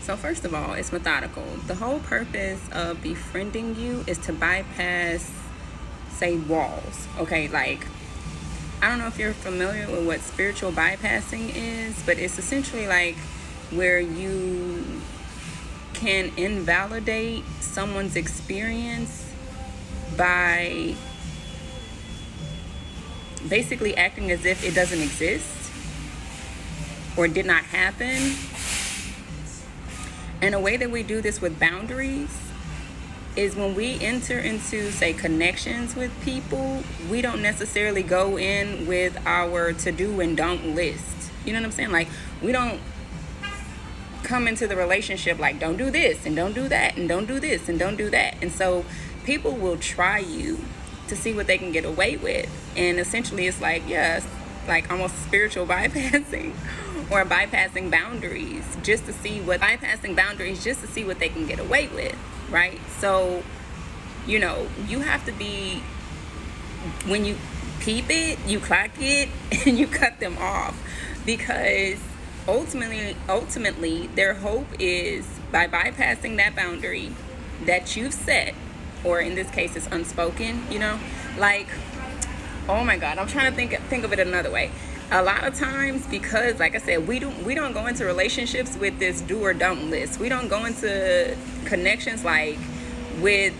So first of all, it's methodical. The whole purpose of befriending you is to bypass, say, walls. Okay, like, I don't know if you're familiar with what spiritual bypassing is, but it's essentially like where you can invalidate someone's experience by basically acting as if it doesn't exist or did not happen. And a way that we do this with boundaries is when we enter into, say, connections with people, we don't necessarily go in with our to-do and don't list. You know what I'm saying? Like, we don't come into the relationship like, don't do this and don't do that and don't do this and don't do that. And so people will try you to see what they can get away with. And essentially it's like, yes, like almost spiritual bypassing or bypassing boundaries just to see what they can get away with, right? So, you know, you have to be, when you peep it, you clock it, and you cut them off, because ultimately their hope is by bypassing that boundary that you've set, or in this case it's unspoken, you know, like, oh my God, I'm trying to think of it another way. A lot of times, because like I said, we don't go into relationships with this do or don't list. We don't go into connections like with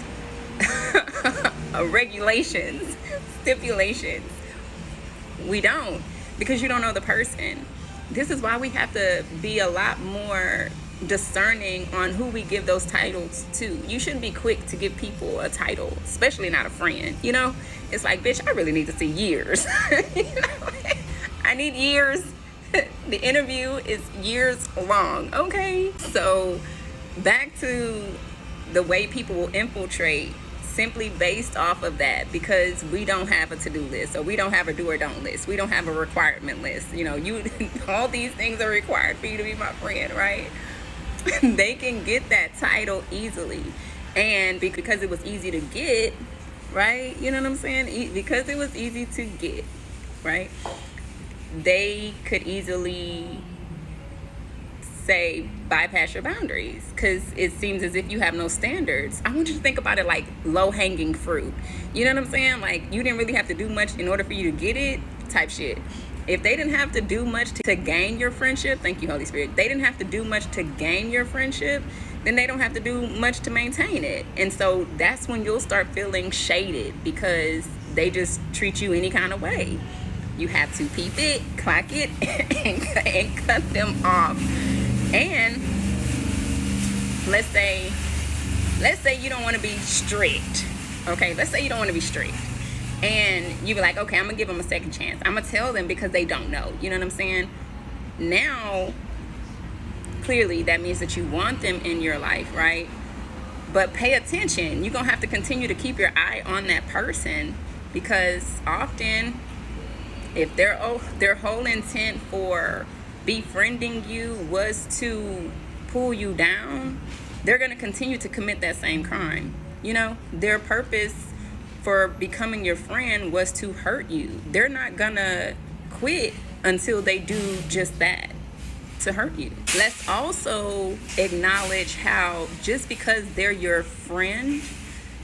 regulations, stipulations. We don't, because you don't know the person. This is why we have to be a lot more discerning on who we give those titles to. You shouldn't be quick to give people a title, especially not a friend. You know, it's like, bitch, I really need to see years. You know? I need years. The interview is years long, okay? So back to the way people will infiltrate simply based off of that, because we don't have a to-do list, or we don't have a do or don't list. We don't have a requirement list. You know, all these things are required for you to be my friend, right? They can get that title easily. And because it was easy to get, right? You know what I'm saying? Because it was easy to get, right? They could easily, say, bypass your boundaries, because it seems as if you have no standards. I want you to think about it like low-hanging fruit. You know what I'm saying? Like, you didn't really have to do much in order for you to get it type shit. If they didn't have to do much to gain your friendship, thank you, Holy Spirit. They didn't have to do much to gain your friendship, then they don't have to do much to maintain it. And so that's when you'll start feeling shaded, because they just treat you any kind of way. You have to peep it, clock it, and cut them off. And let's say you don't want to be strict. Okay, let's say you don't want to be strict. And you be like, okay, I'm going to give them a second chance. I'm going to tell them because they don't know. You know what I'm saying? Now, clearly, that means that you want them in your life, right? But pay attention. You're going to have to continue to keep your eye on that person, because often, if their whole intent for befriending you was to pull you down, they're going to continue to commit that same crime. You know, their purpose for becoming your friend was to hurt you. They're not going to quit until they do just that, to hurt you. Let's also acknowledge how just because they're your friend,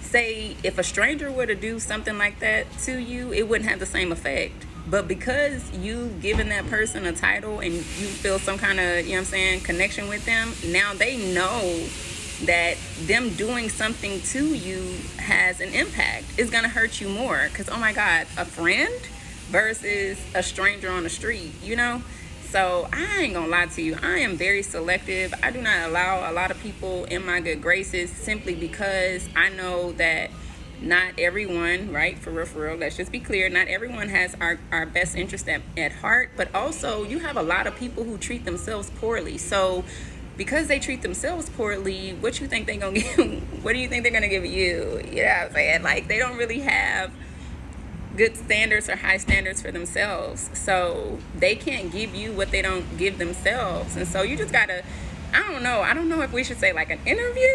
say if a stranger were to do something like that to you, it wouldn't have the same effect. But because you've given that person a title and you feel some kind of, you know what I'm saying, connection with them, now they know that them doing something to you has an impact. It's going to hurt you more, because, oh my God, a friend versus a stranger on the street, you know? So I ain't gonna lie to you. I am very selective. I do not allow a lot of people in my good graces, simply because I know that not everyone, right, for real, let's just be clear, not everyone has our best interest at heart, but also you have a lot of people who treat themselves poorly. So because they treat themselves poorly, what do you think they're gonna give you? You know what I'm saying? Like, they don't really have good standards or high standards for themselves, so they can't give you what they don't give themselves. And so you just gotta, I don't know if we should say like an interview.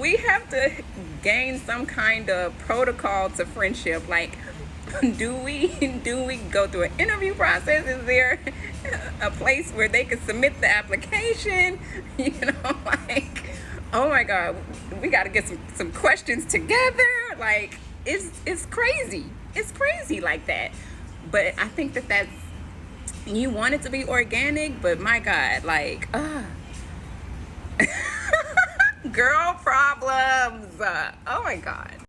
We have to gain some kind of protocol to friendship. Like, do we go through an interview process? a place where they could submit the application, like, oh my God, we got to get some questions together. Like, it's crazy. It's crazy like that. But I think that's, you want it to be organic, but my God, like, girl problems. Oh my God.